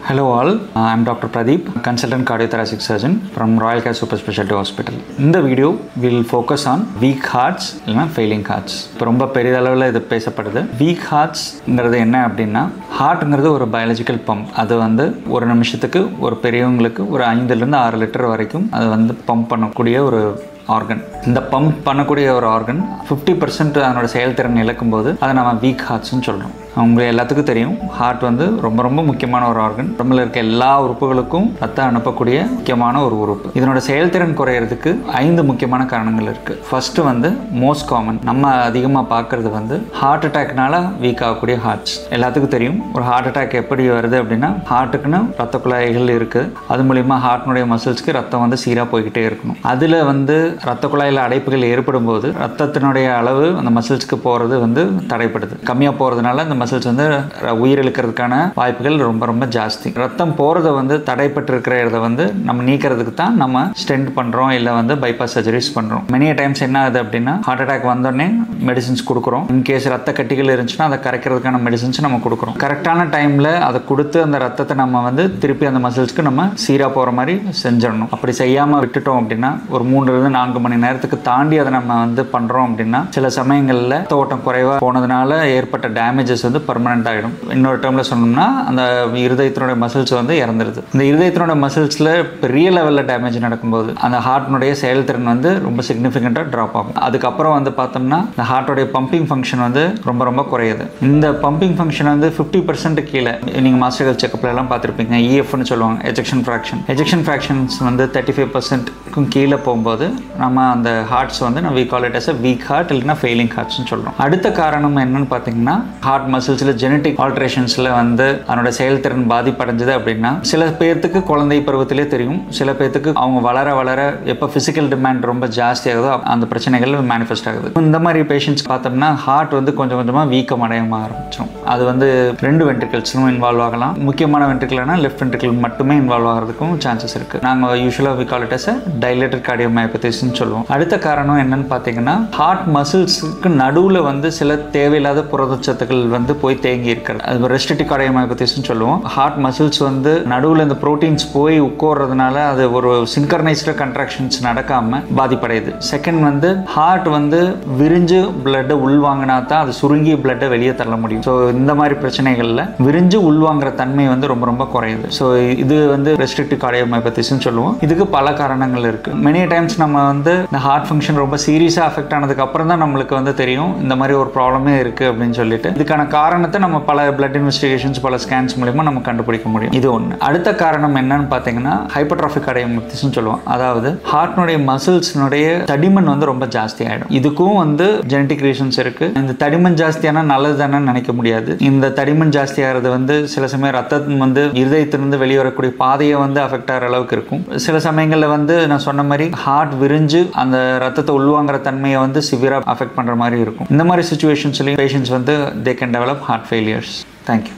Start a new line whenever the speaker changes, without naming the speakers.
Hello all, I'm Dr. Pradeep, consultant cardiothoracic surgeon from Royal Care Super Specialty Hospital. In the video, we'll focus on weak hearts இல்லைனா failing hearts. இப்போ ரொம்ப பெரிய அளவில் இது பேசப்படுது. Weak heartsங்கிறது என்ன அப்படின்னா, ஹார்ட்ங்கிறது ஒரு பயாலஜிக்கல் பம்ப். அது வந்து ஒரு நிமிஷத்துக்கு ஒரு பெரியவங்களுக்கு ஒரு 5லிருந்து 6 லிட்டர் வரைக்கும் அது வந்து பம்ப் பண்ணக்கூடிய ஒரு ஆர்கன். இந்த பம்ப் பண்ணக்கூடிய ஒரு ஆர்கன் 50% அதனோட செயல்திறன் இழக்கும்போது அதை நம்ம வீக் ஹார்ட்ஸ்ன்னு சொல்கிறோம். அவங்க எல்லாத்துக்கும் தெரியும், ஹார்ட் வந்து ரொம்ப ரொம்ப முக்கியமான ஒரு ஆர்கன். உடம்புல இருக்க எல்லா உறுப்புகளுக்கும் ரத்தம் அனுப்பக்கூடிய முக்கியமான ஒரு உறுப்பு. இதனோட செயல்திறன் குறையிறதுக்கு 5 முக்கியமான காரணங்கள் இருக்குது. ஃபர்ஸ்ட் வந்து மோஸ்ட் காமன், நம்ம அதிகமாக பார்க்குறது வந்து ஹார்ட் அட்டாக்னால வீக் ஆகக்கூடிய ஹார்ட்ஸ். எல்லாத்துக்கும் தெரியும், ஒரு ஹார்ட் அட்டாக் எப்படி வருது அப்படின்னா, ஹார்ட்டுக்குன்னு ரத்த குழாய்கள் இருக்குது. அது மூலிமா ஹார்ட்னுடைய மசில்ஸ்க்கு ரத்தம் வந்து சீராக போய்கிட்டே இருக்கணும். அதில் வந்து ரத்த குழாயில் அடைப்புகள் ஏற்படும் போது ரத்தத்தினுடைய அளவு அந்த மசில்ஸ்க்கு போகிறது வந்து தடைப்படுது. கம்மியாக போகிறதுனால அந்த மசில்ஸ் வந்து உயிரிழக்கிறதுக்கான வாய்ப்புகள் ரொம்ப ரொம்ப ஜாஸ்தி. ரத்தம் போகிறத வந்து தடைப்பட்டு இருக்கிறத வந்து நம்ம நீக்கிறதுக்கு தான் நம்ம ஸ்டென்ட் பண்ணுறோம், இல்லை வந்து பைபாஸ் சர்ஜரிஸ் பண்ணுறோம். மெனிய டைம்ஸ் என்ன ஆகுது அப்படின்னா, ஹார்ட் அட்டாக் வந்தோடனே மெடிசின்ஸ் கொடுக்குறோம். இன்கேஸ் ரத்த கட்டிகள் இருந்துச்சுன்னா அதை கரைக்கிறதுக்கான மெடிசின்ஸ் நம்ம கொடுக்குறோம். கரெக்டான டைமில் அதை கொடுத்து அந்த ரத்தத்தை நம்ம வந்து திருப்பி அந்த மசில்ஸ்க்கு நம்ம சீராக போகிற மாதிரி செஞ்சிடணும். அப்படி செய்யாமல் விட்டுட்டோம் அப்படின்னா, ஒரு 3லிருந்து 4 மணி நேரத்துக்கு தாண்டி அதை நம்ம வந்து பண்ணுறோம் அப்படின்னா, சில சமயங்களில் ரத்த ஓட்டம் குறைவாக போனதுனால ஏற்பட்ட டேமேஜஸ் வந்து பர்மனெண்ட் ஆகிடும். இன்னொரு டேர்மில் சொன்னோம்னா, அந்த இருதயத்தினுடைய மசில்ஸ் வந்து இறந்துருது. இந்த இருதயத்தினுடைய மசில்ஸில் பெரிய லெவலில் டேமேஜ் நடக்கும்போது அந்த ஹார்ட்னுடைய செயல்திறன் வந்து ரொம்ப சிக்னிஃபிகண்ட்டாக ட்ராப் ஆகும். அதுக்கப்புறம் வந்து பார்த்தோம்னா, இந்த ஹார்ட்டோடைய பம்பிங் ஃபங்க்ஷன் வந்து ரொம்ப ரொம்ப குறையுது. இந்த பம்பிங் ஃபங்க்ஷன் வந்து 50% கீழே, நீங்கள் மாஸ்டர் செக்கப்ல எல்லாம் பார்த்துருப்பீங்க, EFன்னு சொல்லுவாங்க, எஜெக்ஷன் ஃப்ராக்ஷன். எஜெக்ஷன் ஃப்ராக்ஷன்ஸ் வந்து 35%க்கும் கீழே போகும்போது நம்ம அந்த ஹார்ட்ஸ் வந்து we call it as a weak heart இல்லைன்னா ஃபெயிலிங் ஹார்ட்ஸ்னு சொல்கிறோம். அடுத்த காரணம் என்னன்னு பார்த்தீங்கன்னா, ஹார்ட் மசில்ஸில் ஜெனட்டிக் ஆல்ட்ரேஷன்ஸில் வந்து அதனோட செயல்திறன் பாதிப்படைஞ்சது அப்படின்னா, சில பேர்த்துக்கு குழந்தை பருவத்திலே தெரியும், சில பேர்த்துக்கு அவங்க வளர வளர எப்போ ஃபிசிக்கல் டிமாண்ட் ரொம்ப ஜாஸ்தி ஆகுதோ அந்த பிரச்சனைகள் மேனிஃபெஸ்ட் ஆகுது. இந்த மாதிரி பேஷண்ட்ஸ் பார்த்தோம்னா ஹார்ட் வந்து கொஞ்சம் கொஞ்சமாக வீக்கம் அடையாம ஆரம்பிச்சிடும். அது வந்து 2 வென்ட்ரிகல்ஸும் இன்வால்வ் ஆகலாம். முக்கியமான வென்ட்ரிகல்னா லெஃப்ட் வென்ட்ரிகல் மட்டுமே இன்வால்வ் ஆகிறதுக்கும் சான்சஸ் இருக்குது. நாங்கள் யூஸ்வலாக we call it as a dilated cardiomyopathy சொல்லுவோம். அடுத்த காரணம் என்னன்னு பார்த்தீங்கன்னா, ஹார்ட் மசில்ஸுக்கு நடுவில் வந்து சில தேவையில்லாத புரதச்சத்துக்கள் வந்து போய் தேங்கி இருக்கிறது. அது ரெஸ்ட்ரிக்டிவ் கார்டியோமயோபதின்னு சொல்லுவோம். ஹார்ட் மசில்ஸ் வந்து நடுவில் இந்த ப்ரோட்டீன்ஸ் போய் உட்கோறதுனால அது ஒரு சின்க்ரனைஸ்டு கன்ட்ராக்ஷன்ஸ் நடக்காம பாதிப்படையுது. செகண்ட் வந்து ஹார்ட் வந்து விரிஞ்சு பிளட்டை உள்வாங்கினா தான் அது சுருங்கி பிளட்டை வெளியே தள்ள முடியும். ஸோ இந்த மாதிரி பிரச்சனைகளில் விரிஞ்சு உள்வாங்குற தன்மை வந்து ரொம்ப ரொம்ப குறையுது. ஸோ இது வந்து ரெஸ்ட்ரிக்டிவ் கார்டியோமயோபதின்னு சொல்லுவோம். இதுக்கு பல காரணங்கள் இருக்கு. மெனி டைம்ஸ் நம்ம வந்து இந்த ஹார்ட் ஃபங்க்ஷன் ரொம்ப சீரியஸாக அஃபெக்ட் ஆனதுக்கு அப்புறம் தான் நம்மளுக்கு வந்து தெரியும் இந்த மாதிரி ஒரு ப்ராப்ளமே இருக்கு அப்படின்னு சொல்லிட்டு. இதுக்கான காரணத்தை நம்ம பல பிளட் இன்வெஸ்டிகேஷன்ஸ், பல ஸ்கேன்ஸ் மூலமா நம்ம கண்டுபிடிக்க முடியும். இது ஒன்று. அடுத்த காரணம் என்னன்னு பார்த்தீங்கன்னா, ஹைப்பர்ட்ராஃபிக் கார்டியோமயோபதின்னு சொல்லுவோம். அதாவது ஹார்ட்னுடைய மசில்ஸ்னுடைய தடிமன் வந்து ரொம்ப ஜாஸ்தி ஆகிடும். இதுக்கும் வந்து ஜெனட்டிக் ரீசன்ஸ் இருக்கு. இந்த தடிமன் ஜாஸ்தியான நல்லது தானே நினைக்க முடியாது. இந்த தடிமன் ஜாஸ்தி ஆகிறது வந்து சில சமயம் ரத்தம் வந்து இருதயத்திலிருந்து வெளிவரக்கூடிய பாதையை வந்து அஃபெக்ட் ஆகிற அளவுக்கு இருக்கும். சில சமயங்களில் வந்து நான் சொன்ன மாதிரி ஹார்ட் விரிஞ்சு அந்த ரத்தத்தை உள்வாங்குற தன்மையை வந்து சிவியரா அஃபெக்ட் பண்ற மாதிரி இருக்கும். இந்த மாதிரி சிச்சுவேஷன்ஸ்லயும் பேஷண்ட்ஸ் வந்து they can develop heart failures. Thank you.